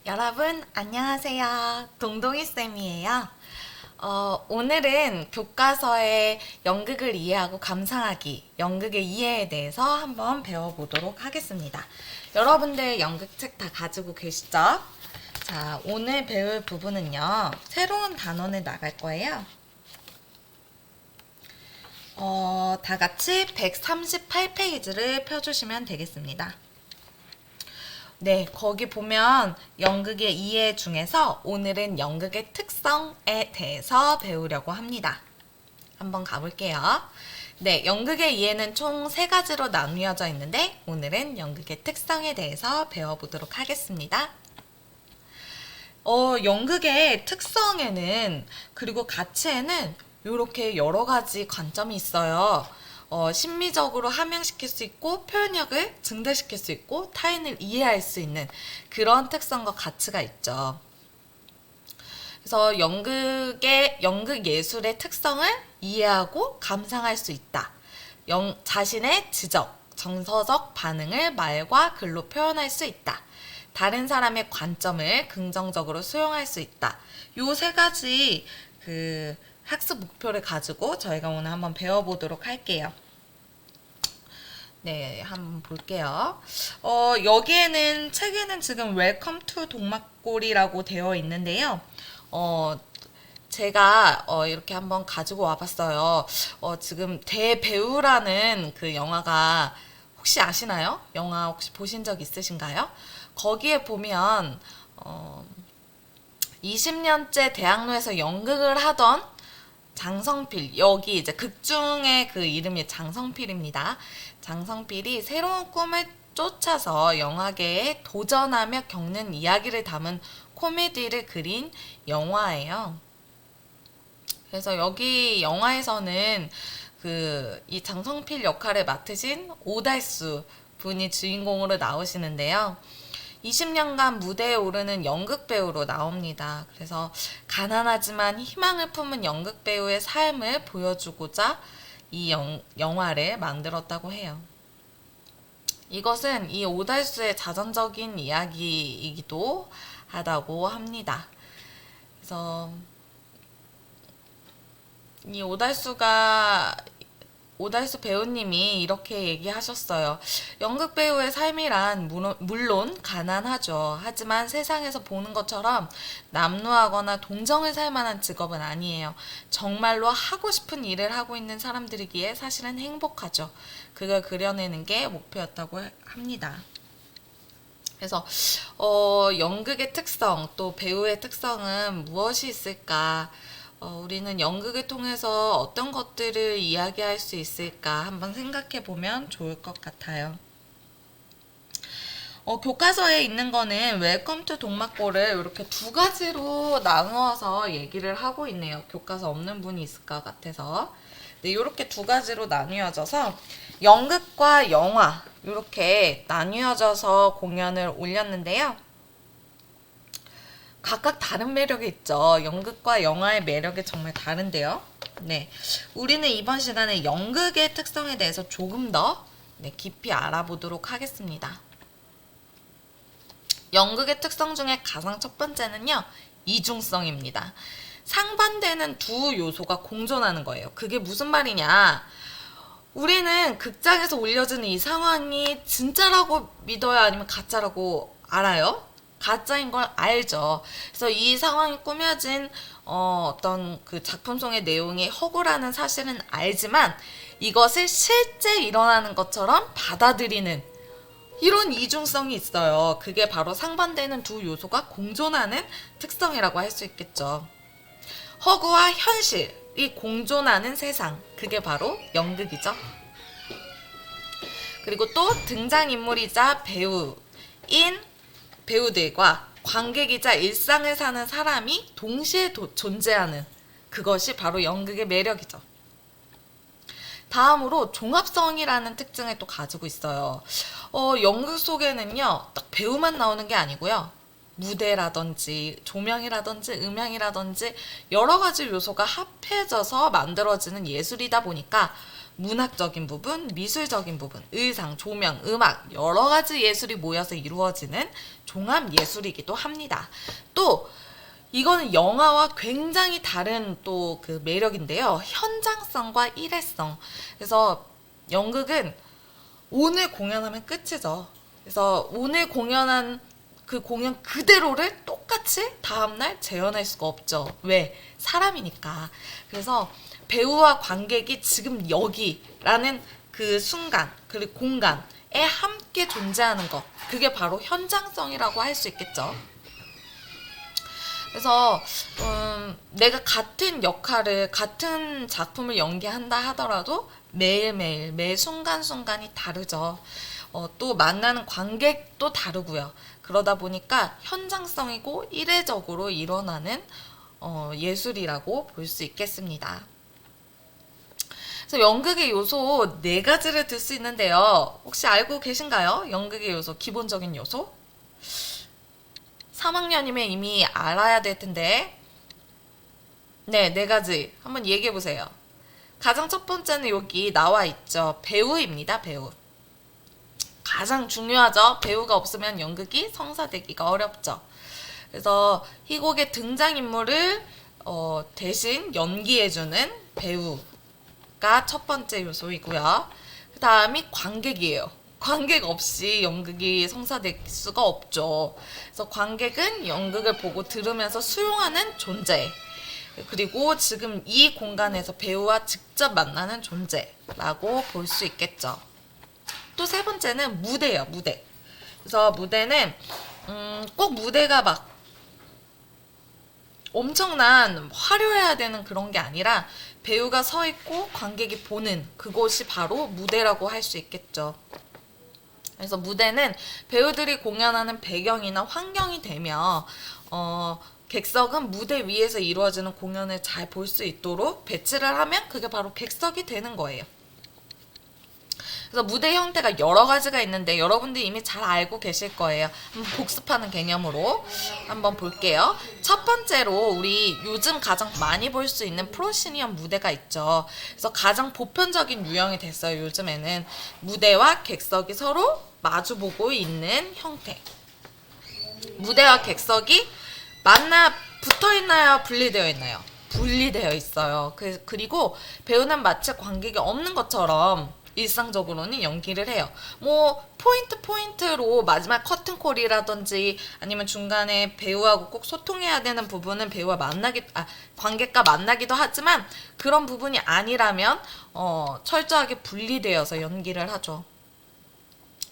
여러분, 안녕하세요. 동동이쌤이에요. 오늘은 교과서의 연극을 이해하고 감상하기, 연극의 이해에 대해서 한번 배워보도록 하겠습니다. 여러분들 연극책 다 가지고 계시죠? 자, 오늘 배울 부분은요, 새로운 단원을 나갈 거예요. 다 같이 138페이지를 펴주시면 되겠습니다. 네, 거기 보면 연극의 이해 중에서 오늘은 연극의 특성에 대해서 배우려고 합니다. 한번 가볼게요. 네, 연극의 이해는 총 3가지로 나뉘어져 있는데 오늘은 연극의 특성에 대해서 배워보도록 하겠습니다. 연극의 특성에는 그리고 가치에는 이렇게 여러 가지 관점이 있어요. 심미적으로 함양시킬 수 있고 표현력을 증대시킬 수 있고 타인을 이해할 수 있는 그런 특성과 가치가 있죠. 그래서 연극 예술의 특성을 이해하고 감상할 수 있다. 자신의 지적, 정서적 반응을 말과 글로 표현할 수 있다. 다른 사람의 관점을 긍정적으로 수용할 수 있다. 요 3가지 학습 목표를 가지고 저희가 오늘 한번 배워보도록 할게요. 네, 한번 볼게요. 여기에는 책에는 지금 웰컴 투 동막골이라고 되어 있는데요. 제가 이렇게 한번 가지고 와봤어요. 지금 대배우라는 그 영화가 혹시 아시나요? 영화 혹시 보신 적 있으신가요? 거기에 보면 20년째 대학로에서 연극을 하던 장성필, 여기 이제 극중의 그 이름이 장성필입니다. 장성필이 새로운 꿈을 쫓아서 영화계에 도전하며 겪는 이야기를 담은 코미디를 그린 영화예요. 그래서 여기 영화에서는 이 장성필 역할을 맡으신 오달수 분이 주인공으로 나오시는데요. 20년간 무대에 오르는 연극 배우로 나옵니다. 그래서 가난하지만 희망을 품은 연극 배우의 삶을 보여주고자 이 영화를 만들었다고 해요. 이것은 이 오달수의 자전적인 이야기이기도 하다고 합니다. 그래서 이 오달수 배우님이 이렇게 얘기하셨어요. 연극 배우의 삶이란 물론 가난하죠. 하지만 세상에서 보는 것처럼 남루하거나 동정을 살 만한 직업은 아니에요. 정말로 하고 싶은 일을 하고 있는 사람들이기에 사실은 행복하죠. 그걸 그려내는 게 목표였다고 합니다. 그래서 연극의 특성, 또 배우의 특성은 무엇이 있을까? 우리는 연극을 통해서 어떤 것들을 이야기할 수 있을까 한번 생각해 보면 좋을 것 같아요. 교과서에 있는 거는 웰컴 투 동막골을 이렇게 2가지로 나누어서 얘기를 하고 있네요. 교과서 없는 분이 있을 것 같아서. 네, 이렇게 2가지로 나뉘어져서 연극과 영화 이렇게 나뉘어져서 공연을 올렸는데요. 각각 다른 매력이 있죠. 연극과 영화의 매력이 정말 다른데요. 네, 우리는 이번 시간에 연극의 특성에 대해서 조금 더 깊이 알아보도록 하겠습니다. 연극의 특성 중에 가장 첫 번째는요, 이중성입니다. 상반되는 두 요소가 공존하는 거예요. 그게 무슨 말이냐? 우리는 극장에서 올려지는 이 상황이 진짜라고 믿어야 아니면 가짜라고 알아요? 가짜인 걸 알죠. 그래서 이 상황이 꾸며진 어떤 그 작품 속의 내용이 허구라는 사실은 알지만 이것을 실제 일어나는 것처럼 받아들이는 이런 이중성이 있어요. 그게 바로 상반되는 두 요소가 공존하는 특성이라고 할 수 있겠죠. 허구와 현실이 공존하는 세상, 그게 바로 연극이죠. 그리고 또 등장인물이자 배우들과 관객이자 일상을 사는 사람이 동시에 존재하는 그것이 바로 연극의 매력이죠. 다음으로 종합성이라는 특징을 또 가지고 있어요. 연극 속에는요, 딱 배우만 나오는 게 아니고요. 무대라든지 조명이라든지 음향이라든지 여러 가지 요소가 합해져서 만들어지는 예술이다 보니까 문학적인 부분, 미술적인 부분, 의상, 조명, 음악 여러 가지 예술이 모여서 이루어지는 종합 예술이기도 합니다. 또 이거는 영화와 굉장히 다른 또 그 매력인데요. 현장성과 일회성. 그래서 연극은 오늘 공연하면 끝이죠. 그래서 오늘 공연한 그 공연 그대로를 똑같이 다음날 재현할 수가 없죠. 왜? 사람이니까. 그래서 배우와 관객이 지금 여기라는 그 순간, 그리고 공간에 함께 존재하는 것. 그게 바로 현장성이라고 할 수 있겠죠. 그래서 내가 같은 역할을 같은 작품을 연기한다 하더라도 매일매일 매 순간순간이 다르죠. 또 만나는 관객도 다르고요. 그러다 보니까 현장성이고 이례적으로 일어나는 예술이라고 볼 수 있겠습니다. 그래서 연극의 요소 4가지를 들 수 있는데요. 혹시 알고 계신가요? 연극의 요소, 기본적인 요소? 3학년이면 이미 알아야 될 텐데. 네, 4가지. 한번 얘기해 보세요. 가장 첫 번째는 여기 나와 있죠. 배우입니다, 배우. 가장 중요하죠. 배우가 없으면 연극이 성사되기가 어렵죠. 그래서 희곡의 등장인물을 대신 연기해주는 배우가 첫 번째 요소이고요. 그 다음이 관객이에요. 관객 없이 연극이 성사될 수가 없죠. 그래서 관객은 연극을 보고 들으면서 수용하는 존재. 그리고 지금 이 공간에서 배우와 직접 만나는 존재라고 볼 수 있겠죠. 또 3번째는 무대예요, 무대. 그래서 무대는 꼭 무대가 막 엄청난 화려해야 되는 그런 게 아니라 배우가 서 있고 관객이 보는 그곳이 바로 무대라고 할 수 있겠죠. 그래서 무대는 배우들이 공연하는 배경이나 환경이 되며 객석은 무대 위에서 이루어지는 공연을 잘 볼 수 있도록 배치를 하면 그게 바로 객석이 되는 거예요. 그래서 무대 형태가 여러 가지가 있는데 여러분들이 이미 잘 알고 계실 거예요. 한번 복습하는 개념으로 한번 볼게요. 첫 번째로 우리 요즘 가장 많이 볼 수 있는 프로시니엄 무대가 있죠. 그래서 가장 보편적인 유형이 됐어요. 요즘에는 무대와 객석이 서로 마주보고 있는 형태. 무대와 객석이 붙어 있나요? 분리되어 있나요? 분리되어 있어요. 그리고 배우는 마치 관객이 없는 것처럼 일상적으로는 연기를 해요. 뭐 포인트로 마지막 커튼콜이라든지 아니면 중간에 배우하고 꼭 소통해야 되는 부분은 관객과 만나기도 하지만 그런 부분이 아니라면 철저하게 분리되어서 연기를 하죠.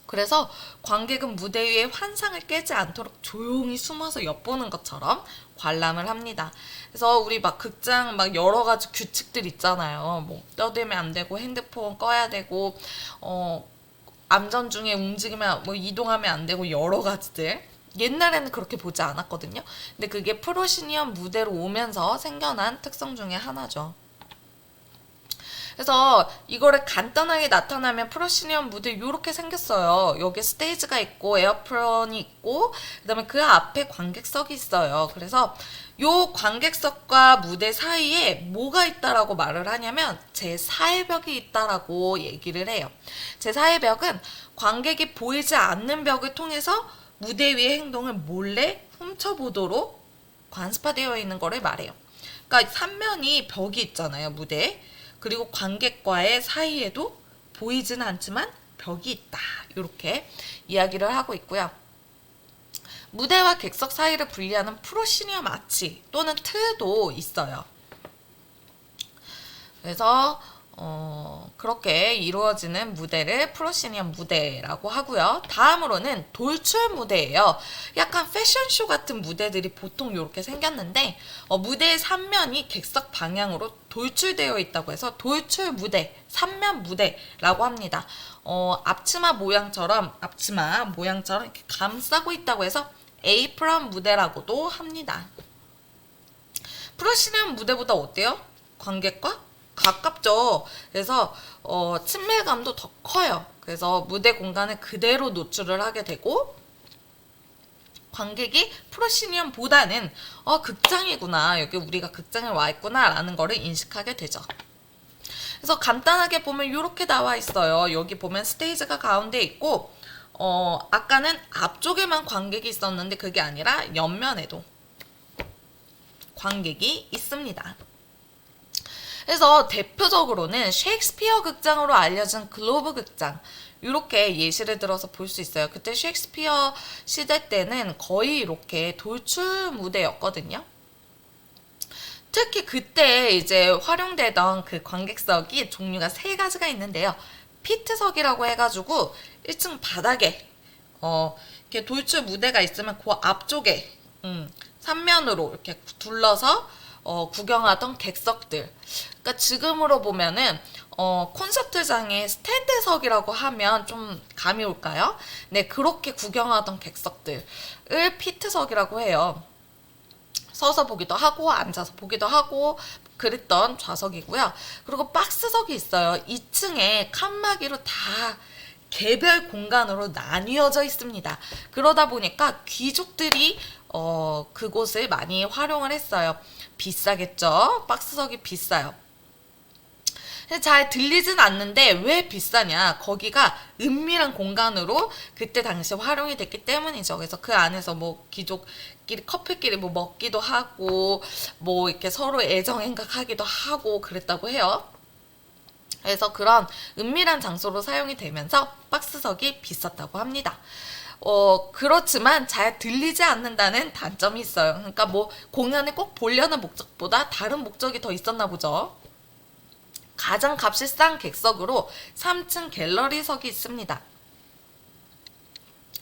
그래서 관객은 무대 위에 환상을 깨지 않도록 조용히 숨어서 엿보는 것처럼 관람을 합니다. 그래서 우리 막 극장 막 여러 가지 규칙들 있잖아요. 뭐 떠들면 안 되고 핸드폰 꺼야 되고 암전 중에 움직이면 뭐 이동하면 안 되고 여러 가지들. 옛날에는 그렇게 보지 않았거든요. 근데 그게 프로시니엄 무대로 오면서 생겨난 특성 중에 하나죠. 그래서 이거를 간단하게 나타나면 프로시니엄 무대 이렇게 생겼어요. 여기 스테이지가 있고 에어프론이 있고 그다음에 그 앞에 관객석이 있어요. 그래서 요 관객석과 무대 사이에 뭐가 있다라고 말을 하냐면 제4의 벽이 있다라고 얘기를 해요. 제4의 벽은 관객이 보이지 않는 벽을 통해서 무대 위의 행동을 몰래 훔쳐보도록 관습화되어 있는 거를 말해요. 그러니까 3면이 벽이 있잖아요, 무대에. 그리고 관객과의 사이에도 보이지는 않지만 벽이 있다. 이렇게 이야기를 하고 있고요. 무대와 객석 사이를 분리하는 프로시니엄 아치 또는 틀도 있어요. 그래서 그렇게 이루어지는 무대를 프로시니엄 무대라고 하고요. 다음으로는 돌출 무대예요. 약간 패션쇼 같은 무대들이 보통 이렇게 생겼는데 무대의 3면이 객석 방향으로 돌출되어 있다고 해서 돌출 무대, 3면 무대라고 합니다. 앞치마 모양처럼 이렇게 감싸고 있다고 해서 에이프런 무대라고도 합니다. 프로시니엄 무대보다 어때요? 관객과 가깝죠. 그래서 친밀감도 더 커요. 그래서 무대 공간을 그대로 노출을 하게 되고 관객이 프로시니엄보다는 극장이구나, 여기 우리가 극장에 와 있구나 라는 거를 인식하게 되죠. 그래서 간단하게 보면 이렇게 나와 있어요. 여기 보면 스테이지가 가운데 있고 아까는 앞쪽에만 관객이 있었는데 그게 아니라 옆면에도 관객이 있습니다. 그래서 대표적으로는 셰익스피어 극장으로 알려진 글로브 극장, 이렇게 예시를 들어서 볼 수 있어요. 그때 셰익스피어 시대 때는 거의 이렇게 돌출 무대였거든요. 특히 그때 이제 활용되던 그 관객석이 종류가 세 가지가 있는데요. 피트석이라고 해가지고 1층 바닥에 이렇게 돌출 무대가 있으면 그 앞쪽에 3면으로 이렇게 둘러서 구경하던 객석들. 그러니까 지금으로 보면은 콘서트장의 스탠드석이라고 하면 좀 감이 올까요? 네, 그렇게 구경하던 객석들을 피트석이라고 해요. 서서 보기도 하고 앉아서 보기도 하고 그랬던 좌석이고요. 그리고 박스석이 있어요. 2층에 칸막이로 다 개별 공간으로 나뉘어져 있습니다. 그러다 보니까 귀족들이 그곳을 많이 활용을 했어요. 비싸겠죠? 박스석이 비싸요. 잘 들리진 않는데 왜 비싸냐? 거기가 은밀한 공간으로 그때 당시 활용이 됐기 때문이죠. 그래서 그 안에서 뭐 귀족끼리 커플끼리 뭐 먹기도 하고 뭐 이렇게 서로 애정 행각하기도 하고 그랬다고 해요. 그래서 그런 은밀한 장소로 사용이 되면서 박스석이 비쌌다고 합니다. 그렇지만 잘 들리지 않는다는 단점이 있어요. 그러니까 뭐 공연을 꼭 보려는 목적보다 다른 목적이 더 있었나 보죠. 가장 값이 싼 객석으로 3층 갤러리석이 있습니다.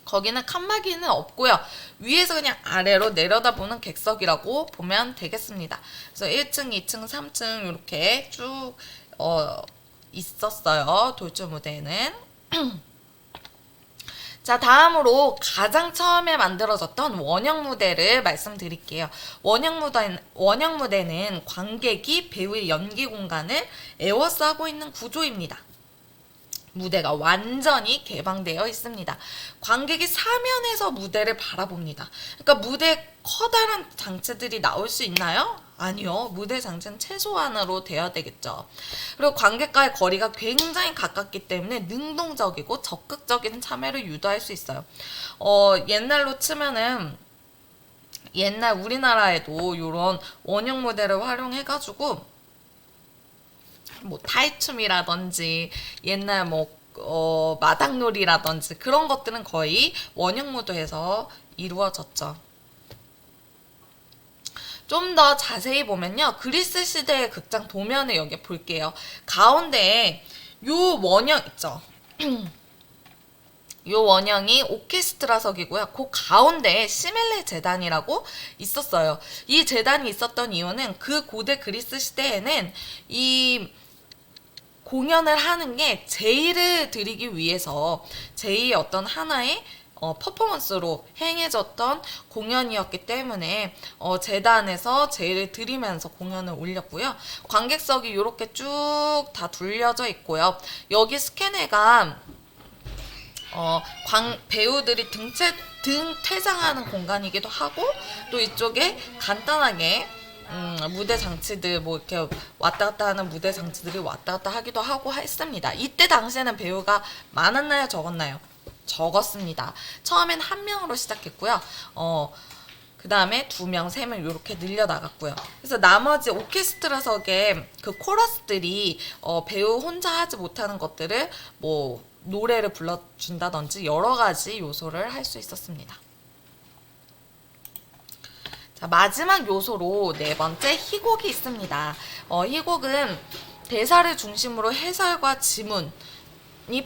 거기는 칸막이는 없고요. 위에서 그냥 아래로 내려다보는 객석이라고 보면 되겠습니다. 그래서 1층, 2층, 3층 이렇게 쭉 있었어요. 돌출 무대에는. 자, 다음으로 가장 처음에 만들어졌던 원형 무대를 말씀드릴게요. 원형 무대는 관객이 배우의 연기 공간을 에워싸고 있는 구조입니다. 무대가 완전히 개방되어 있습니다. 관객이 사면에서 무대를 바라봅니다. 그러니까 무대에 커다란 장치들이 나올 수 있나요? 아니요. 무대 장치는 최소한으로 되어야 되겠죠. 그리고 관객과의 거리가 굉장히 가깝기 때문에 능동적이고 적극적인 참여를 유도할 수 있어요. 옛날로 치면은 옛날 우리나라에도 이런 원형 무대를 활용해가지고 뭐 타이춤이라든지 옛날 뭐 마당놀이라든지 그런 것들은 거의 원형 무대에서 이루어졌죠. 좀 더 자세히 보면요. 그리스 시대의 극장 도면을 여기 볼게요. 가운데에 요 원형 있죠. 요 원형이 오케스트라석이고요. 그 가운데에 시멜레 제단이라고 있었어요. 이 제단이 있었던 이유는 그 고대 그리스 시대에는 이 공연을 하는 게 제의를 드리기 위해서 제의의 어떤 하나의 퍼포먼스로 행해졌던 공연이었기 때문에 재단에서 제의를 드리면서 공연을 올렸고요. 관객석이 이렇게 쭉 다 둘려져 있고요. 여기 스캐너가 배우들이 등 퇴장하는 공간이기도 하고 또 이쪽에 간단하게 무대 장치들 뭐 이렇게 왔다 갔다 하는 무대 장치들이 왔다 갔다 하기도 하고 했습니다. 이때 당시에는 배우가 많았나요? 적었나요? 적었습니다. 처음엔 1명으로 시작했고요. 그 다음에 2명, 3명 이렇게 늘려나갔고요. 그래서 나머지 오케스트라석의 그 코러스들이 배우 혼자 하지 못하는 것들을 뭐 노래를 불러준다든지 여러 가지 요소를 할 수 있었습니다. 자, 마지막 요소로 4번째 희곡이 있습니다. 희곡은 대사를 중심으로 해설과 지문이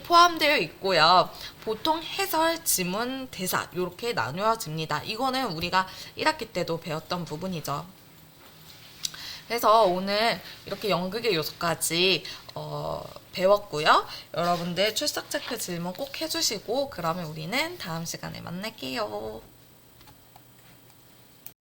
포함되어 있고요. 보통 해설, 지문, 대사 이렇게 나누어집니다. 이거는 우리가 1학기 때도 배웠던 부분이죠. 그래서 오늘 이렇게 연극의 요소까지 배웠고요. 여러분들 출석 체크 질문 꼭 해주시고 그러면 우리는 다음 시간에 만날게요.